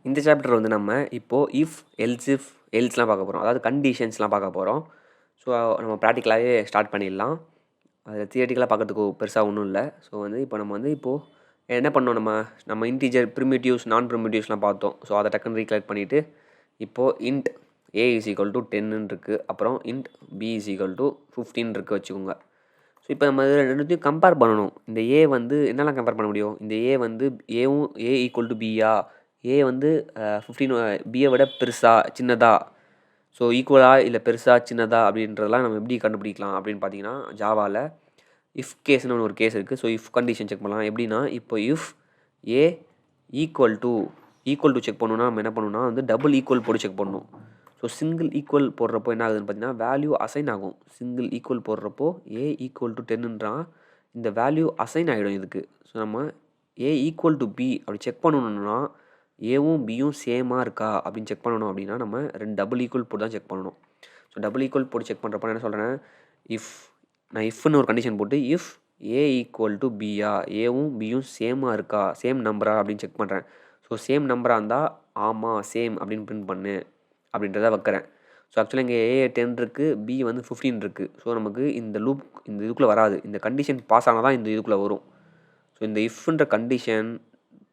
இந்த சாப்டர் வந்து நம்ம இப்போது இஃப் எல்ஸ்லாம் பார்க்க போகிறோம். அதாவது கண்டிஷன்ஸ்லாம் பார்க்க போகிறோம். ஸோ நம்ம ப்ராக்டிக்கலாகவே ஸ்டார்ட் பண்ணிடலாம். அது தியரிட்டிக்கலாக பார்க்கறதுக்கு பெருசாக ஒன்றும் இல்லை. ஸோ வந்து இப்போ நம்ம வந்து இப்போது என்ன பண்ணோம், நம்ம இன்டீஜர் ப்ரிமிட்டிவ்ஸ் நான் ப்ரிமிட்டிவ்ஸ்லாம் பார்த்தோம். ஸோ அதை டக்குன்னு ரீகலெக்ட் பண்ணிவிட்டு இப்போது int a is equal to 10 இருக்குது. அப்புறம் int b is equal to 15 இருக்குது வச்சுக்கோங்க. ஸோ இப்போ நம்ம ரெண்டுத்தையும் கம்பேர் பண்ணணும். இந்த a வந்து என்னெல்லாம் கம்பேர் பண்ண முடியும்? இந்த a வந்து ஏவும் a ஈக்குவல் டு பியா, ஏ வந்து 15 பியை விட பெருசா சின்னதா, ஸோ ஈக்குவலா இல்லை பெருசா சின்னதா அப்படின்றதெல்லாம் நம்ம எப்படி கண்டுபிடிக்கலாம் அப்படின்னு பார்த்தீங்கன்னா, ஜாவாவில் இஃப் கேஸ்னு ஒரு கேஸ் இருக்குது. ஸோ இஃப் கண்டிஷன் செக் பண்ணலாம். எப்படின்னா, இப்போ if A equal to check பண்ணணும்னா நம்ம என்ன பண்ணணும்னா வந்து டபுள் ஈக்குவல் போட்டு செக் பண்ணணும். ஸோ சிங்கிள் ஈக்குவல் போடுறப்போ என்ன ஆகுதுன்னு பார்த்தீங்கன்னா, வேல்யூ அசைன் ஆகும். சிங்கிள் ஈக்குவல் போடுறப்போ ஏ ஈக்குவல் டு 10ன்றான், இந்த வேல்யூ அசைன் ஆகிடும் இதுக்கு. ஸோ நம்ம ஏ ஈக்குவல் டு பி அப்படி செக் பண்ணணும்னா, ஏவும் பியும் சேமாக இருக்கா அப்படின்னு செக் பண்ணணும். அப்படின்னா நம்ம ரெண்டு டபுள் ஈக்குவல் போட்டு தான் செக் பண்ணணும். ஸோ டபுள் ஈக்குவல் போட்டு செக் பண்ணுறப்ப என்ன சொல்கிறேன், நான் இஃப்னு ஒரு கண்டிஷன் போட்டு இஃப் ஏ ஈக்குவல் டு பியா, ஏவும் பியும் சேமாக இருக்கா, சேம் நம்பரா அப்படின்னு செக் பண்ணுறேன். ஸோ சேம் நம்பராக இருந்தால் ஆமாம் சேம் அப்படின்னு பிரிண்ட் பண்ணு அப்படின்றத வைக்கிறேன். ஸோ ஆக்சுவலாக இங்கே ஏ 10 இருக்குது, பி வந்து 15 இருக்குது. ஸோ நமக்கு இந்த லூப் இந்த இதுக்குள்ளே வராது. இந்த கண்டிஷன் பாஸ் ஆனால் தான் இந்த இதுக்குள்ளே வரும். ஸோ இந்த இஃப்ன்ற கண்டிஷன்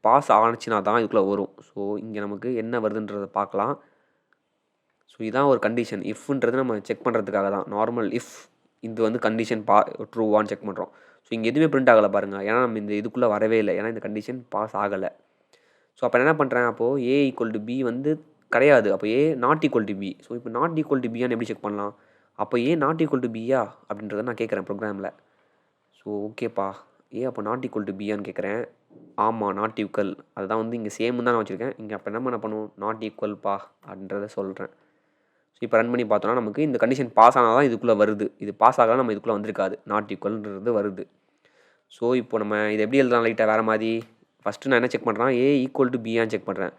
பாஸ் ஆனிச்சுனா தான் இதுக்குள்ளே வரும். ஸோ இங்கே நமக்கு என்ன வருதுன்றதை பார்க்கலாம். ஸோ இதுதான் ஒரு கண்டிஷன். இஃப்ன்றது நம்ம செக் பண்ணுறதுக்காக தான். நார்மல் இஃப் இது வந்து கண்டிஷன் ட்ரூவான்னு செக் பண்ணுறோம். ஸோ இங்கே எதுவுமே பிரிண்ட் ஆகலை பாருங்கள். ஏன்னா நம்ம இந்த இதுக்குள்ளே வரவே இல்லை. ஏன்னா இந்த கண்டிஷன் பாஸ் ஆகலை. ஸோ அப்போ என்ன பண்ணுறேன், அப்போது ஏ ஈக்குவல் டு பி வந்து கிடையாது. அப்போ A not equal to B. So இப்போ நாட் ஈக்குவல் டு பியான்னு எப்படி செக் பண்ணலாம்? அப்போ ஏ நாட் ஈக்குவல் டு பியா அப்படின்றத நான் கேட்குறேன் ப்ரோக்ராமில். ஸோ ஓகேப்பா, ஏ அப்போ நாட் ஈக்குவல் டு பியான்னு கேட்குறேன். ஆமாம் நாட் ஈக்குவல், அதுதான் வந்து இங்கே சேம் தான் நான் வச்சுருக்கேன். இங்கே அப்போ என்ன பண்ணுவோம், நாட் ஈக்குவல்ப்பா அப்படின்றத சொல்கிறேன். ஸோ இப்போ ரன் பண்ணி பார்த்தோன்னா நமக்கு இந்த கண்டிஷன் பாஸ் ஆனால் தான் இதுக்குள்ளே வருது. இது பாஸ் ஆகலாம் நம்ம இதுக்குள்ளே வந்திருக்காது. நாட் ஈக்குவல்ன்றது வருது. ஸோ இப்போ நம்ம இதை எப்படி எழுதலாம், லைட்டாக வேறு மாதிரி. ஃபஸ்ட்டு நான் என்ன செக் பண்ணுறேன், ஏ ஈக்குவல் டு பியான்னு செக் பண்ணுறேன்.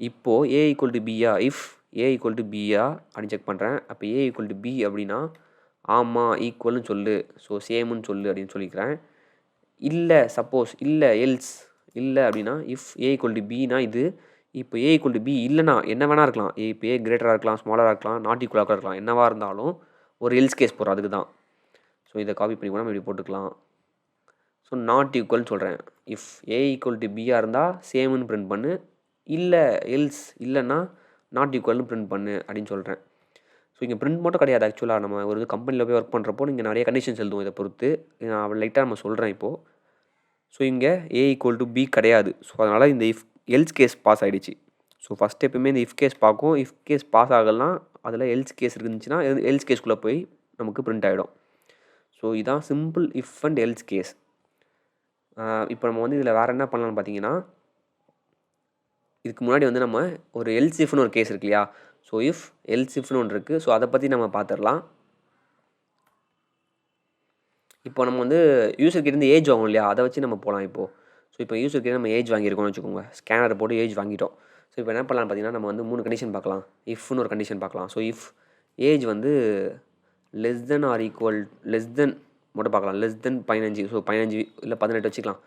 இப்போது ஏ ஈக்குவல் டு பியா, இஃப் ஏ ஈக்குவல் டு பியா அப்படின்னு செக் பண்ணுறேன். அப்போ ஏ ஈக்குவல் டு பி அப்படின்னா ஆமாம் ஈக்குவல்னு சொல்லு, ஸோ சேமுன்னு சொல்லு அப்படின்னு சொல்லிக்கிறேன். இல்லை சப்போஸ் இல்லை எல்ஸ் இல்லை அப்படின்னா இஃப் ஏ ஈக்குவல் டு பினா இது. இப்போ ஏ ஈக்குவல் டு பி இல்லைனா என்ன வேணா இருக்கலாம். இப்போ ஏ கிரேட்டராக இருக்கலாம், ஸ்மாலராக இருக்கலாம், நாட் ஈக்குவலாக இருக்கலாம். என்னவாக இருந்தாலும் ஒரு எல்ஸ் கேஸ் போடுறோம், அதுக்கு தான். ஸோ இதை காப்பி பண்ணி கூட நம்ம இப்படி போட்டுக்கலாம். ஸோ நாட் ஈக்குவல்னு சொல்கிறேன். இஃப் ஏ ஈக்குவல் டு பியாக இருந்தால் சேமுன்னு பிரிண்ட் பண்ணு, இல்லை எல்ஸ் இல்லைன்னா நாட் ஈக்குவல்னு பிரிண்ட் பண்ணு அப்படின்னு சொல்கிறேன். ஸோ இங்கே பிரிண்ட் மட்டும் கிடையாது. ஆக்சுவலாக நம்ம ஒரு கம்பெனியில் போய் ஒர்க் பண்ணுறப்போ நீங்கள் நிறைய கண்டிஷன்ஸ் எழுதுவோம். இதை பொறுத்து நான் லைட்டாக நம்ம சொல்கிறேன் இப்போது. ஸோ இங்கே ஏ ஈக்குவல் டு பி கிடையாது. ஸோ அதனால் இந்த இஃப் எல்ஸ் கேஸ் பாஸ் ஆகிடுச்சு. ஸோ ஃபஸ்ட் எப்பவுமே இந்த இஃப் கேஸ் பார்க்கும். இஃப் கேஸ் பாஸ் ஆகலாம், அதில் எல்ஸ் கேஸ் இருந்துச்சுன்னா எல்ஸ் கேஸ்குள்ளே போய் நமக்கு பிரிண்ட் ஆகிடும். ஸோ இதான் simple if and else case. இப்போ நம்ம வந்து இதில் வேறு என்ன பண்ணலாம்னு பார்த்தீங்கன்னா, இதுக்கு முன்னாடி வந்து நம்ம ஒரு எல்ஸ் இஃப்னு ஒரு கேஸ் இருக்கு இல்லையா. ஸோ இஃப் எல்ஸ் இஃப்னு ஒன்று இருக்குது. ஸோ அதை பற்றி நம்ம பார்த்துடலாம். இப்போ நம்ம வந்து யூசர்கிட்டேருந்து ஏஜ் வாங்கணும் இல்லையா, அதை வச்சு நம்ம போகலாம் இப்போது. ஸோ இப்போ யூசர்கிட்ட நம்ம ஏஜ் வாங்கியிருக்கோம்னு வச்சுக்கோங்க. ஸ்கேனர் போட்டு ஏஜ் வாங்கிட்டோம். ஸோ இப்போ என்ன பண்ணலாம்னு பார்த்தீங்கன்னா, நம்ம வந்து 3 கண்டிஷன் பார்க்கலாம். இஃப்னு ஒரு கண்டிஷன் பார்க்கலாம். ஸோ இஃப் ஏஜ் வந்து less than or equal, less than மட்டும் பார்க்கலாம். Less than 15. ஸோ 15 இல்லை 18 வச்சுக்கலாம்.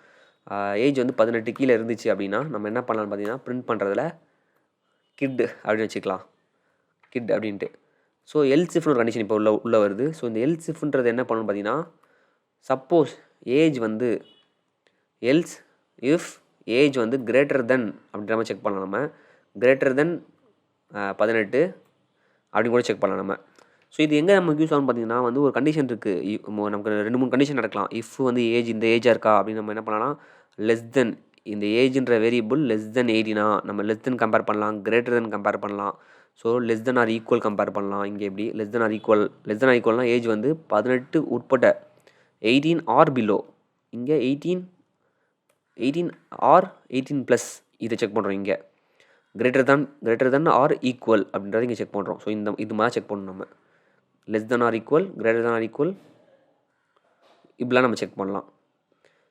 ஏஜ் வந்து 18 கீழே இருந்துச்சு அப்படின்னா நம்ம என்ன பண்ணலாம்னு பார்த்தீங்கன்னா, பிரிண்ட் பண்ணுறதுல கிட் அப்படின்னு வச்சுக்கலாம். கிட் அப்படின்ட்டு. ஸோ எல்ஸ் இஃப்னு ஒரு கண்டிஷன் இப்போ உள்ள வருது. ஸோ இந்த எல்ஸ் இஃப்ன்றது என்ன பண்ணணும்னு பார்த்தீங்கன்னா, சப்போஸ் ஏஜ் வந்து எல்ஸ் இஃப் ஏஜ் வந்து கிரேட்டர் தென் அப்படின்ற மாதிரி செக் பண்ணலாம். நம்ம கிரேட்டர் தென் 18 அப்படின்னு கூட செக் பண்ணலாம் நம்ம. ஸோ இது எங்கே நமக்கு யூஸ் ஆகும்னு பார்த்தீங்கன்னா, வந்து ஒரு கண்டிஷன் இருக்குது. நமக்கு 2-3 கண்டிஷன் நடக்கலாம். இஃப் வந்து ஏஜ் இந்த ஏஜாக இருக்கா அப்படின்னு நம்ம என்ன பண்ணலாம், லெஸ் தென் இந்த ஏஜ்ன்ற வேரியபிள் லெஸ் தென் 18 நம்ம லெஸ் தென் கம்பேர் பண்ணலாம், கிரேட்டர் தென் கம்பேர் பண்ணலாம். So less than or equal compare பண்ணலாம். இங்கே எப்படி லெஸ் தென் ஆர் ஈக்குவல்னால் ஏஜ் வந்து 18 உட்பட்ட 18 ஆர் பிலோ. இங்கே 18 ஆர் 18+ இதை செக் பண்ணுறோம். இங்கே கிரேட்டர் தென் ஆர் ஈக்குவல் அப்படின்றத இங்கே செக் பண்ணுறோம். ஸோ இது மாதிரி செக் பண்ணணும். நம்ம less than or equal, greater than or equal இப்படிலாம் நம்ம செக் பண்ணலாம்.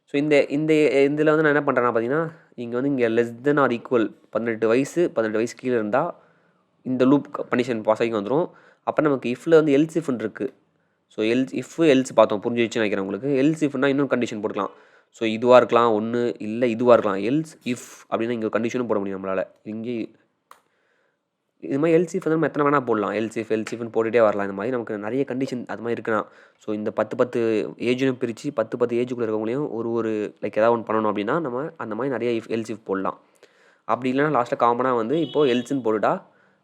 ஸோ இதில் வந்து நான் என்ன பண்ணுறேன்னா பார்த்தீங்கன்னா, இங்கே லெஸ் தென் ஆர் ஈக்குவல் 18 வயசு கீழே இருந்தால் இந்த லூப் கண்டிஷன் பாஸ் ஆகி வந்துடும். அப்போ நமக்கு இஃப்பில் வந்து எல்ஸ் இஃப்னு இருக்குது. ஸோ எல்ஸ் பார்த்தோம், புரிஞ்சிடுச்சுன்னு நினைக்கிறேன் உங்களுக்கு. எல்ஸ் இஃப்னா இன்னொரு கண்டிஷன் போட்டுக்கலாம். ஸோ இதுவாக இருக்கலாம் ஒன்று, இல்லை இதுவாக இருக்கலாம். எல்ஸ் இஃப் அப்படின்னா இங்கே கண்டிஷனும் போட முடியும் நம்மளால். இங்கே இது மாதிரி எல்ஸ் இஃப் வந்து நம்ம எத்தனை வேணால் போடலாம். எல்ஸ் இஃப்னு போட்டுகிட்டே வரலாம். இந்த மாதிரி நமக்கு நிறைய கண்டிஷன் அது மாதிரி இருக்குன்னா, ஸோ இந்த 10 ஏஜுன்னு பிரித்து 10 ஏஜுக்குள்ளே இருக்கவங்களையும் ஒரு லைக் ஏதாவது ஒன்று பண்ணணும் அப்படின்னா நம்ம அந்த மாதிரி நிறைய எல்ஸ் இஃப் போடலாம். அப்படி இல்லைனா லாஸ்ட்டில் காமனாக வந்து இப்போது எல்ஸ்ன்னு போட்டுட்டா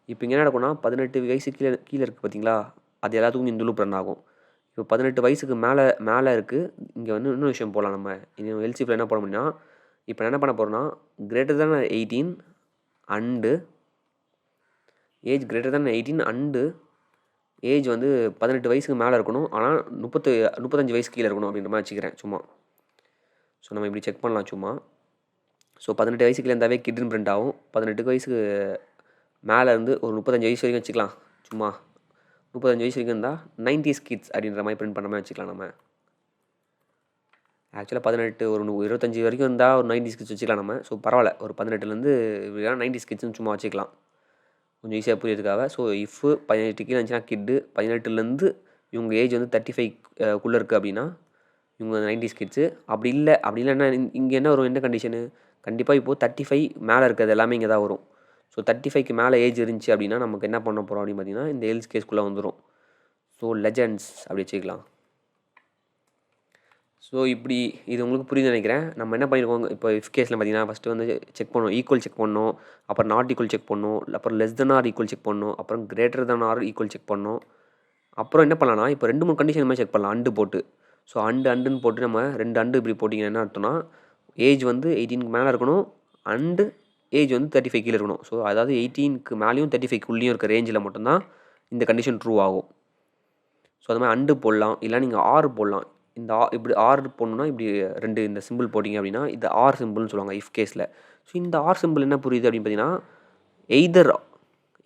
இப்போ இங்கே என்ன நடக்கும்னா 18 வயசு கீழே இருக்குது பார்த்தீங்களா, அது எல்லாத்துக்கும் இந்த லூப் ரன் ஆகும். இப்போ 18 வயசுக்கு மேலே இருக்குது. இங்கே வந்து இன்னொரு விஷயம் போடலாம். நம்ம இந்த எல்சிஃபில் என்ன போட முடியும்னா, இப்போ என்ன பண்ண போகிறோம்னா greater than 18 and age greater than 18 and age வந்து 18 வயசுக்கு மேலே இருக்கணும். ஆனால் 35 வயசு கீழே இருக்கணும் அப்படின்ற மாதிரி வச்சுக்கிறேன் சும்மா. ஸோ நம்ம இப்படி செக் பண்ணலாம் சும்மா. ஸோ 18 வயசுக்கு இருந்தாவே கிட்னு பிரிண்ட் ஆகும். 18 வயசுக்கு மேலே இருந்து ஒரு 35 வயசு வரைக்கும் வச்சுக்கலாம் சும்மா. 35 வயசு வரைக்கும் இருந்தால் 90s கிட்ஸ் அப்படின்ற மாதிரி பிரிண்ட் பண்ண மாதிரி வச்சுக்கலாம் நம்ம. ஆக்சுவலாக 18 ஒரு 25 வரைக்கும் இருந்தால் ஒரு 90s கிட்ஸ் வச்சுக்கலாம் நம்ம. ஸோ பரவாயில்ல, ஒரு 18லேருந்து 90s கிட்ஸ்னு சும்மா வச்சுக்கலாம் கொஞ்சம் ஈஸியாக புரியறதுக்காக. ஸோ இஃப் 18 கீழே இருந்துச்சுன்னா கிட்டு, 18லேருந்து இவங்க ஏஜ் வந்து 35க்குள்ளே இருக்குது அப்படின்னா இவங்க 90s கிட்ஸு. அப்படி இல்லைன்னா இங்கே என்ன வரும், என்ன கண்டிஷனு, கண்டிப்பாக இப்போது 35 மேலே இருக்கிறது எல்லாமே இங்கே தான் வரும். ஸோ 35க்கு மேலே ஏஜ் இருந்துச்சு அப்படின்னா நமக்கு என்ன பண்ண போகிறோம் அப்படின்னு பார்த்தீங்கன்னா இந்த எல்ஸ் கேஸ்க்குள்ளே வந்துடும். ஸோ லெஜண்ட்ஸ் அப்படி வச்சுக்கலாம். ஸோ இப்படி இது உங்களுக்கு புரியுது நினைக்கிறேன். நம்ம என்ன பண்ணியிருக்கோம் இப்போ இஃப் கேஸில் பார்த்தீங்கன்னா ஃபஸ்ட்டு வந்து செக் பண்ணணும், ஈக்குவல் செக் பண்ணணும், அப்புறம் நாட் ஈக்குவல் செக் பண்ணணும், அப்புறம் less than or equal check பண்ணணும், அப்புறம் greater than or equal check பண்ணணும். அப்புறம் என்ன பண்ணலாம்னா இப்போ 2-3 கண்டிஷன் மாதிரி செக் பண்ணலாம் அண்டு போட்டு. ஸோ அண்டுன்னு போட்டு நம்ம 2 அண்டு இப்படி போட்டிங்கன்னா என்ன அர்த்தம்னா ஏஜ் வந்து 18க்கு மேலே இருக்கணும் அண்டு ஏஜ் வந்து 35 கீழே இருக்கணும். ஸோ அதாவது 18க்கு மேலேயும் 35க்குள்ளேயும் இருக்க ரேஞ்சில் மட்டும்தான் இந்த கண்டிஷன் ட்ரூ ஆகும். ஸோ அது மாதிரி அண்டு போடலாம், இல்லை நீங்கள் ஆர் போடலாம். இந்த இப்படி ஆர் போடணுன்னா இப்படி 2 இந்த சிம்பிள் போட்டிங்க அப்படின்னா இது ஆர் சிம்பிள்னு சொல்லுவாங்க இஃப் கேஸில். ஸோ இந்த ஆர் சிம்பிள் என்ன புரியுது அப்படின்னு பார்த்தீங்கன்னா எய்தர்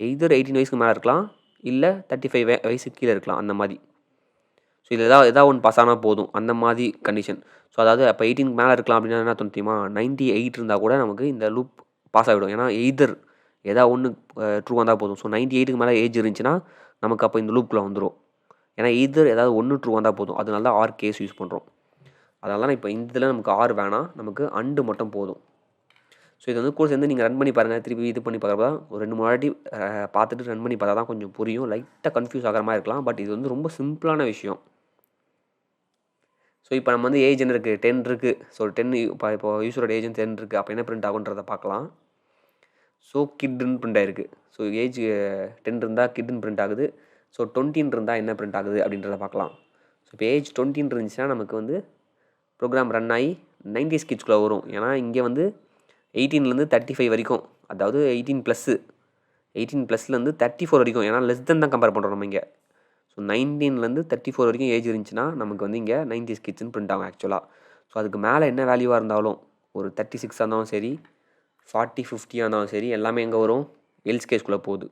18 வயசுக்கு மேலே இருக்கலாம், இல்லை 35 வயசுக்கு கீழே இருக்கலாம் அந்த மாதிரி. ஸோ இதில் ஏதாவது ஒன்று பாஸ் ஆனால் போதும் அந்த மாதிரி கண்டிஷன். ஸோ அதாவது அப்போ 18க்கு மேலே இருக்கலாம் அப்படின்னா என்ன தெரியுமா, 98 இருந்தால் கூட நமக்கு இந்த லூப் பாஸ் ஆகிடும். ஏன்னா எய்தர் ஏதாவது ஒன்று ட்ரூ வந்தால் போதும். ஸோ 98க்கு மேலே ஏஜ் இருந்துச்சுன்னா நமக்கு அப்போ இந்த லூப்பில் வந்துடும். ஏன்னா எய்தர் ஏதாவது ஒன்று ட்ரூ வந்தால் போதும். அதனால தான் ஆர் கேஸ் யூஸ் பண்ணுறோம். அதனால தான் இப்போ இந்த இதில் நமக்கு ஆர் வேணாம், நமக்கு அண்டு மட்டும் போதும். ஸோ இது வந்து கோர்ஸ் வந்து நீங்கள் ரன் பண்ணி பாருங்கள், திருப்பி இது பண்ணி பார்க்குறப்ப ஒரு 2-3 வாட்டி பார்த்துட்டு ரன் பண்ணி பார்த்தா தான் கொஞ்சம் புரியும். லைட்டாக கன்ஃபியூஸ் ஆகிற மாதிரி இருக்கலாம், பட் இது வந்து ரொம்ப சிம்பிளான விஷயம். ஸோ இப்போ நம்ம வந்து ஏஜ் என்ன இருக்குது, 10 இருக்குது. ஸோ 10 இப்போ யூஸரோட ஏஜ் 10 இருக்குது. அப்போ என்ன பிரிண்ட் ஆகுன்றதை பார்க்கலாம். ஸோ கிட்னு பிரிண்ட் ஆகிருக்கு. ஸோ ஏஜ் 10 இருந்தால் கிட்னு பிரிண்ட் ஆகுது. ஸோ 20 இருந்தால் என்ன பிரிண்ட் ஆகுது அப்படின்றத பார்க்கலாம். ஸோ இப்போ ஏஜ் 20 இருந்துச்சுன்னா நமக்கு வந்து ப்ரோக்ராம் ரன் ஆகி 90s கிட்ஸ்குள்ளே வரும். ஏன்னா இங்கே வந்து 18லேருந்து 35 வரைக்கும், அதாவது 18+லேருந்து 34 வரைக்கும், ஏன்னா லெஸ் தென் தான் கம்பேர் பண்ணுறோம் நம்ம இங்கே. ஸோ 19லேருந்து 34 வரைக்கும் ஏஜ் இருந்துச்சுன்னா நமக்கு வந்து இங்கே 90s கிட்ஸ்னு பிரிண்ட் ஆகும் ஆக்சுவலாக. ஸோ அதுக்கு மேலே என்ன வேல்யூவாக இருந்தாலும் ஒரு 36 இருந்தாலும் சரி, 40, 50 இருந்தாலும் சரி, எல்லாமே எங்கே வரும், எல்ஸ் கேஸ்குள்ளே போகுது.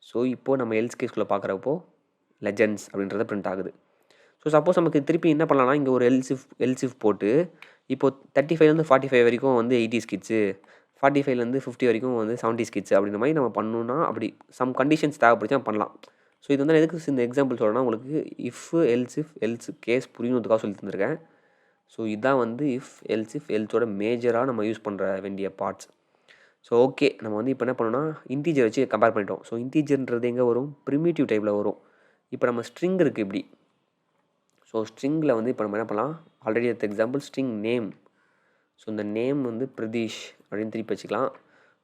ஸோ இப்போது நம்ம எல்ஸ் கேஸ்குள்ளே பார்க்குறப்போ லெஜண்ட்ஸ் அப்படின்றத பிரிண்ட் ஆகுது. ஸோ சப்போஸ் நமக்கு திருப்பி என்ன பண்ணலாம்னா இங்கே ஒரு எல்சிஃப் போட்டு இப்போது 35லேருந்து 45 வரைக்கும் வந்து 80s கிட்ஸு, 45லேருந்து 50 வரைக்கும் வந்து 70s கிட்ஸு அப்படின்ற மாதிரி நம்ம பண்ணணும்னா அப்படி சம் கண்டிஷன்ஸ் தேவைப்படுச்சா பண்ணலாம். ஸோ இது வந்து எதுக்கு இந்த எக்ஸாம்பிள் சொல்கிறேன்னா உங்களுக்கு எல்ஸ் கேஸ் புரியணுன்றதுக்காக சொல்லி தந்திருக்கேன். ஸோ இதுதான் வந்து எல்ஸோட மேஜராக நம்ம யூஸ் பண்ணுற வேண்டிய பார்ட்ஸ். ஸோ ஓகே, நம்ம வந்து இப்போ என்ன பண்ணோம்னா இன்டீஜர் வச்சு கம்பேர் பண்ணிட்டோம். ஸோ இன்டீஜர்ன்றது எங்கே வரும், ப்ரிமிட்டிவ் டைப்பில் வரும். இப்போ நம்ம ஸ்ட்ரிங் இருக்குது இப்படி. ஸோ ஸ்ட்ரிங்கில் வந்து இப்போ நம்ம என்ன பண்ணலாம், ஆல்ரெடி எடுத்த எக்ஸாம்பிள் ஸ்ட்ரிங் நேம். ஸோ இந்த நேம் வந்து பிரதீஷ் அப்படின்னு திருப்பி வச்சுக்கலாம்.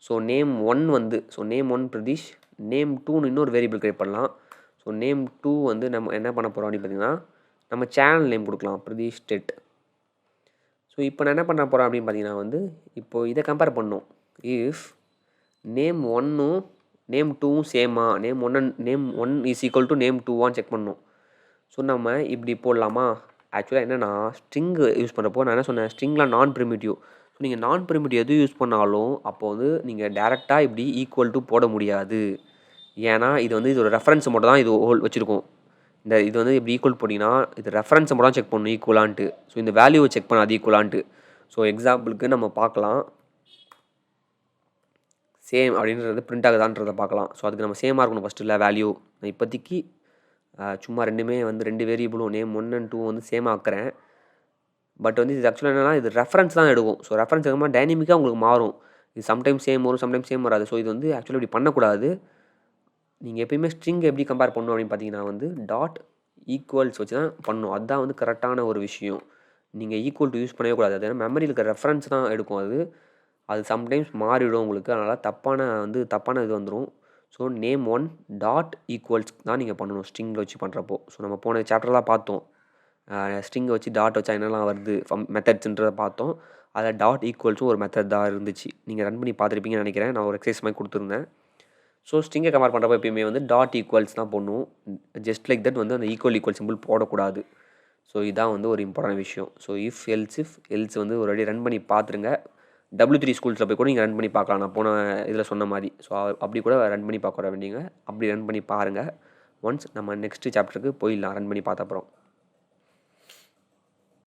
ஸோ நேம் 1 வந்து நேம் 1 பிரதீஷ், நேம் 2ன்னு இன்னொரு வேரியபிள் கிரியேட் பண்ணலாம். ஸோ நேம் 2 வந்து நம்ம என்ன பண்ண போகிறோம் அப்படின்னு பார்த்தீங்கன்னா நம்ம சேனல் நேம் கொடுக்கலாம் பிரதீஷ் டெட். ஸோ இப்போ நான் என்ன பண்ண போகிறேன் அப்படின்னு பார்த்தீங்கன்னா வந்து இப்போது இதை கம்பேர் பண்ணணும். இஃப் நேம் 1ம் நேம் 2ம் சேமா, name 1 is equal to name 2வான்னு செக் பண்ணணும். ஸோ நம்ம இப்படி போடலாமா, ஆக்சுவலாக என்னென்னா ஸ்ட்ரிங் யூஸ் பண்ணுறப்போ நான் என்ன சொன்னேன், ஸ்ட்ரிங்கில் நான் ப்ரிமிட்டிவ். ஸோ நீங்கள் நான் ப்ரிமிட்டிவ் எது யூஸ் பண்ணாலும் அப்போ வந்து நீங்கள் டேரெக்டாக இப்படி ஈக்குவல் டு போட முடியாது. ஏன்னா இது வந்து இதோட ரெஃபரன்ஸ் மட்டும் தான் இது வச்சுருக்கோம். இது வந்து இப்படி ஈக்குவல் போட்டிங்கன்னா இது ரெஃபரன்ஸ் மட்டும் தான் செக் பண்ணணும் ஈக்குவலான்ட்டு. ஸோ இந்த வேல்யூவை செக் பண்ணாது ஈக்குவலான்ட்டு. ஸோ எக்ஸாம்பிளுக்கு நம்ம பார்க்கலாம், சேம் அப்படின்றது பிரிண்ட் ஆகுதான்றதை பார்க்கலாம். ஸோ அதுக்கு நம்ம சேமாக இருக்கணும் ஃபஸ்ட்டு இல்லை வேல்யூ. நான் இப்போதைக்கு சும்மா ரெண்டுமே வந்து 2 வேரியபிளும் நேம் 1 and 2 வந்து சேமாக ஆக்குறேன். பட் வந்து இது ஆக்சுவலாக என்னன்னா இது ரெஃபரன்ஸ் தான் எடுக்கும். ஸோ ரெஃபரன்ஸ் எடுக்கும்போது டைனமிக்காக உங்களுக்கு மாறும். இது சம்டைம்ஸ் சேம் வரும், சம்டைம்ஸ் சேம் வராது. ஸோ இது வந்து ஆக்சுவலாக இப்படி பண்ணக்கூடாது. நீங்கள் எப்பயுமே ஸ்ட்ரிங் எப்படி கம்பேர் பண்ணணும் அப்படின்னு பார்த்தீங்கன்னா வந்து டாட் ஈக்குவல்ஸ் வச்சு தான் பண்ணணும். அதுதான் வந்து கரெக்டான ஒரு விஷயம். நீங்கள் ஈக்குவல் டு யூஸ் பண்ணவே கூடாது. அது ஏன்னா மெமரியில் இருக்க ரெஃபரன்ஸ் தான் எடுக்கும் அது. அது சம்டைம்ஸ் மாறிடும் உங்களுக்கு. அதனால் தப்பான இது வந்துடும். So name one dot equals தான் நீங்கள் பண்ணணும் ஸ்ட்ரிங்கில் வச்சு பண்ணுறப்போ. ஸோ நம்ம போன சாப்டர்லாம் பார்த்தோம். ஸ்ட்ரிங்கை வச்சு டாட் வச்சா என்னெல்லாம் வருது மெத்தட்ஸ்ன்றதை பார்த்தோம். அதில் டாட் ஈக்குவல்ஸும் ஒரு மெத்தட் தான் இருந்துச்சு. நீங்கள் ரன் பண்ணி பார்த்துருப்பீங்கன்னு நினைக்கிறேன். நான் ஒரு எக்ஸசைஸ் மாதிரி கொடுத்துருந்தேன். ஸோ ஸ்ட்ரிங்கை கம்பேர் பண்ணுறப்போ எப்பயுமே வந்து டாட் ஈக்குவல்ஸ் தான் பண்ணும். ஜஸ்ட் லைக் தட் வந்து அந்த ஈக்குவல் சிம்பிள் போடக்கூடாது. ஸோ இதான் வந்து ஒரு இம்பார்ட்டன்ட் விஷயம். ஸோ இஃப் எல்ஸ் வந்து ஒரு வாட்டி ரன் பண்ணி பார்த்துருங்க. W3 ஸ்கூல்ஸில் போய் கூட நீங்கள் ரன் பண்ணி பார்க்கலாம். நான் போன இதில் சொன்ன மாதிரி. ஸோ அப்படி கூட ரன் பண்ணி பார்க்க வேண்டியங்க. அப்படி ரன் பண்ணி பாருங்கள். ஒன்ஸ் நம்ம நெக்ஸ்ட்டு சாப்டருக்கு போயிடலாம் ரன் பண்ணி பார்த்த அப்புறம்.